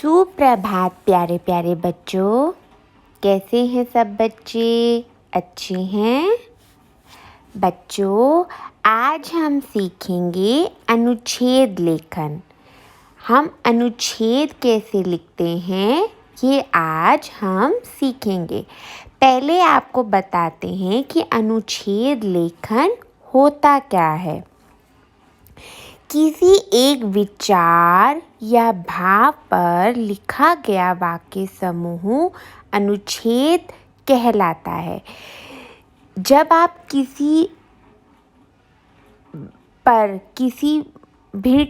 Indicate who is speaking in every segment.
Speaker 1: सुप्रभात प्यारे प्यारे बच्चों। कैसे हैं सब बच्चे? अच्छे हैं बच्चों। आज हम सीखेंगे अनुच्छेद लेखन। हम अनुच्छेद कैसे लिखते हैं ये आज हम सीखेंगे। पहले आपको बताते हैं कि अनुच्छेद लेखन होता क्या है। किसी एक विचार या भाव पर लिखा गया वाक्य समूह अनुच्छेद कहलाता है। जब आप किसी भी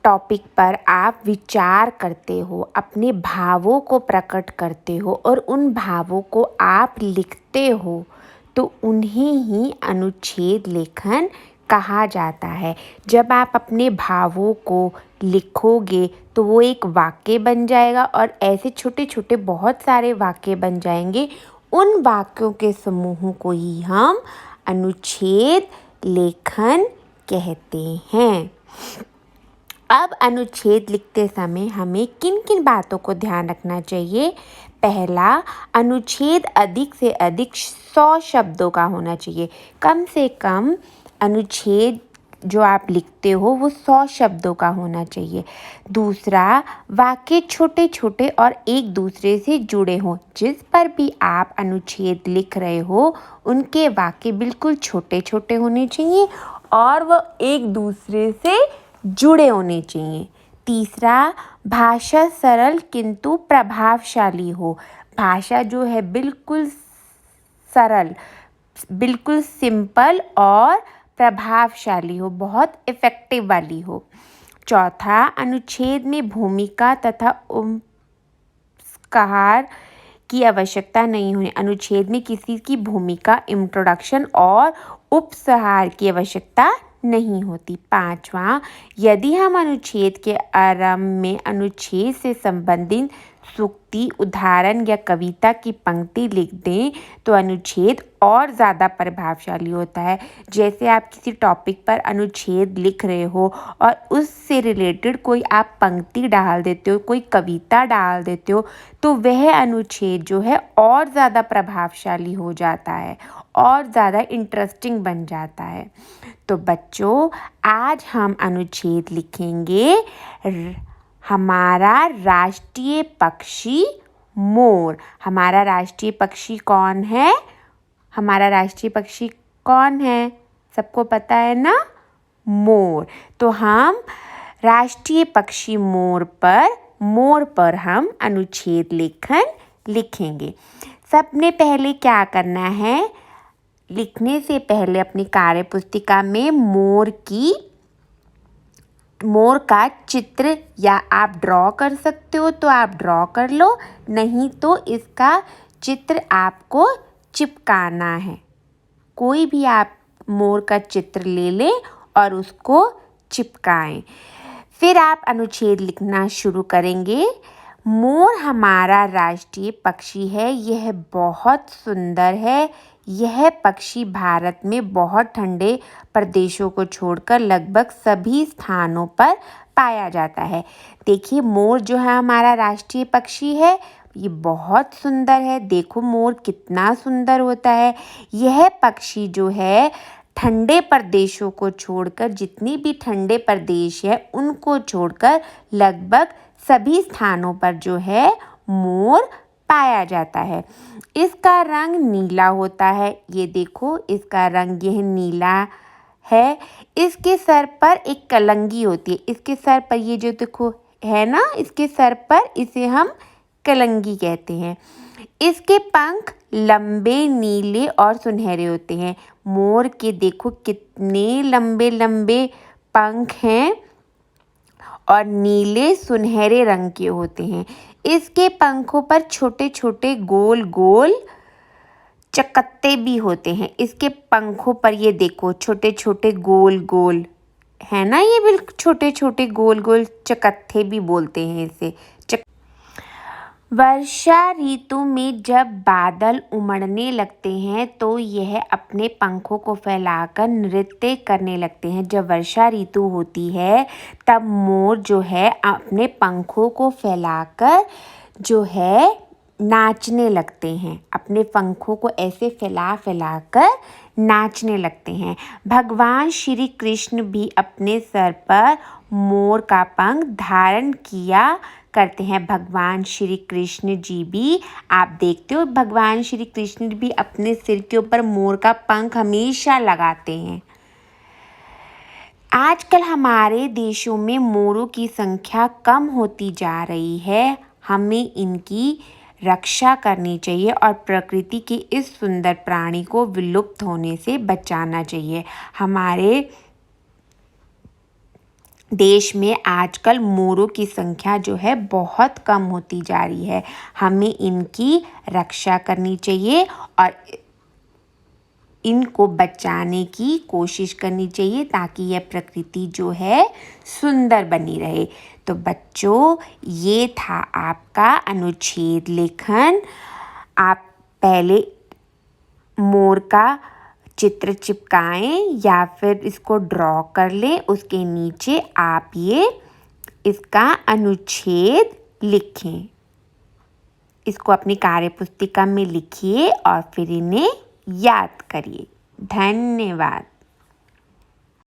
Speaker 1: टॉपिक पर आप विचार करते हो, अपने भावों को प्रकट करते हो और उन भावों को आप लिखते हो तो उन्हें ही अनुच्छेद लेखन कहा जाता है। जब आप अपने भावों को लिखोगे तो वो एक वाक्य बन जाएगा और ऐसे छोटे छोटे बहुत सारे वाक्य बन जाएंगे। उन वाक्यों के समूह को ही हम अनुच्छेद लेखन कहते हैं। अब अनुच्छेद लिखते समय हमें किन किन बातों को ध्यान रखना चाहिए? पहला, अनुच्छेद अधिक से अधिक 100 शब्दों का होना चाहिए। कम से कम अनुच्छेद जो आप लिखते हो वो 100 शब्दों का होना चाहिए। दूसरा, वाक्य छोटे छोटे और एक दूसरे से जुड़े हों। जिस पर भी आप अनुच्छेद लिख रहे हो उनके वाक्य बिल्कुल छोटे छोटे होने चाहिए और वो एक दूसरे से जुड़े होने चाहिए। तीसरा, भाषा सरल किंतु प्रभावशाली हो। भाषा जो है बिल्कुल सरल, बिल्कुल सिंपल और प्रभावशाली हो, बहुत इफ़ेक्टिव वाली हो। चौथा, अनुच्छेद में भूमिका तथा उपसंहार की आवश्यकता नहीं होनी। अनुच्छेद में किसी की भूमिका, इंट्रोडक्शन और उपसंहार की आवश्यकता नहीं होती। पांचवा, यदि हम अनुच्छेद के आरंभ में अनुच्छेद से संबंधित सूक्ति, उदाहरण या कविता की पंक्ति लिख दें तो अनुच्छेद और ज़्यादा प्रभावशाली होता है। जैसे आप किसी टॉपिक पर अनुच्छेद लिख रहे हो और उससे रिलेटेड कोई आप पंक्ति डाल देते हो, कोई कविता डाल देते हो तो वह अनुच्छेद जो है और ज़्यादा प्रभावशाली हो जाता है और ज़्यादा इंटरेस्टिंग बन जाता है। तो बच्चों, आज हम अनुच्छेद लिखेंगे। हमारा राष्ट्रीय पक्षी मोर। हमारा राष्ट्रीय पक्षी कौन है? हमारा राष्ट्रीय पक्षी कौन है? सबको पता है ना? मोर। तो हम राष्ट्रीय पक्षी मोर पर हम अनुच्छेद लेखन लिखेंगे। सबने पहले क्या करना है? लिखने से पहले अपनी कार्य पुस्तिका में मोर का चित्र या आप ड्रॉ कर सकते हो तो आप ड्रॉ कर लो, नहीं तो इसका चित्र आपको चिपकाना है। कोई भी आप मोर का चित्र ले लें और उसको चिपकाएं। फिर आप अनुच्छेद लिखना शुरू करेंगे। मोर हमारा राष्ट्रीय पक्षी है। यह बहुत सुंदर है। यह पक्षी भारत में बहुत ठंडे प्रदेशों को छोड़कर लगभग सभी स्थानों पर पाया जाता है। देखिए, मोर जो है हमारा राष्ट्रीय पक्षी है, ये बहुत सुंदर है। देखो मोर कितना सुंदर होता है। यह पक्षी जो है ठंडे प्रदेशों को छोड़कर, जितनी भी ठंडे प्रदेश है उनको छोड़कर लगभग सभी स्थानों पर जो है मोर पाया जाता है। इसका रंग नीला होता है। ये देखो, इसका रंग यह नीला है। इसके सर पर एक कलंगी होती है। इसके सर पर ये जो देखो है ना, इसके सर पर, इसे हम कलंगी कहते हैं। इसके पंख लंबे, नीले और सुनहरे होते हैं। मोर के देखो कितने लंबे लंबे पंख हैं और नीले सुनहरे रंग के होते हैं। इसके पंखों पर छोटे छोटे गोल गोल चकत्ते भी होते हैं। इसके पंखों पर ये देखो छोटे छोटे गोल गोल है ना, ये बिल्कुल छोटे छोटे गोल गोल चकत्ते भी बोलते हैं इसे। वर्षा ऋतु में जब बादल उमड़ने लगते हैं तो यह अपने पंखों को फैलाकर नृत्य करने लगते हैं। जब वर्षा ऋतु होती है तब मोर जो है अपने पंखों को फैलाकर जो है नाचने लगते हैं। अपने पंखों को ऐसे फैला कर नाचने लगते हैं। भगवान श्री कृष्ण भी अपने सर पर मोर का पंख धारण किया करते हैं। भगवान श्री कृष्ण जी भी, आप देखते हो, भगवान श्री कृष्ण भी अपने सिर के ऊपर मोर का पंख हमेशा लगाते हैं। आजकल हमारे देशों में मोरों की संख्या कम होती जा रही है। हमें इनकी रक्षा करनी चाहिए और प्रकृति के इस सुंदर प्राणी को विलुप्त होने से बचाना चाहिए। हमारे देश में आजकल मोरों की संख्या जो है बहुत कम होती जा रही है। हमें इनकी रक्षा करनी चाहिए और इनको बचाने की कोशिश करनी चाहिए ताकि यह प्रकृति जो है सुंदर बनी रहे। तो बच्चों, ये था आपका अनुच्छेद लेखन। आप पहले मोर का चित्र चिपकाएं या फिर इसको ड्रॉ कर लें। उसके नीचे आप ये इसका अनुच्छेद लिखें। इसको अपनी कार्यपुस्तिका में लिखिए और फिर इन्हें याद करिए। धन्यवाद।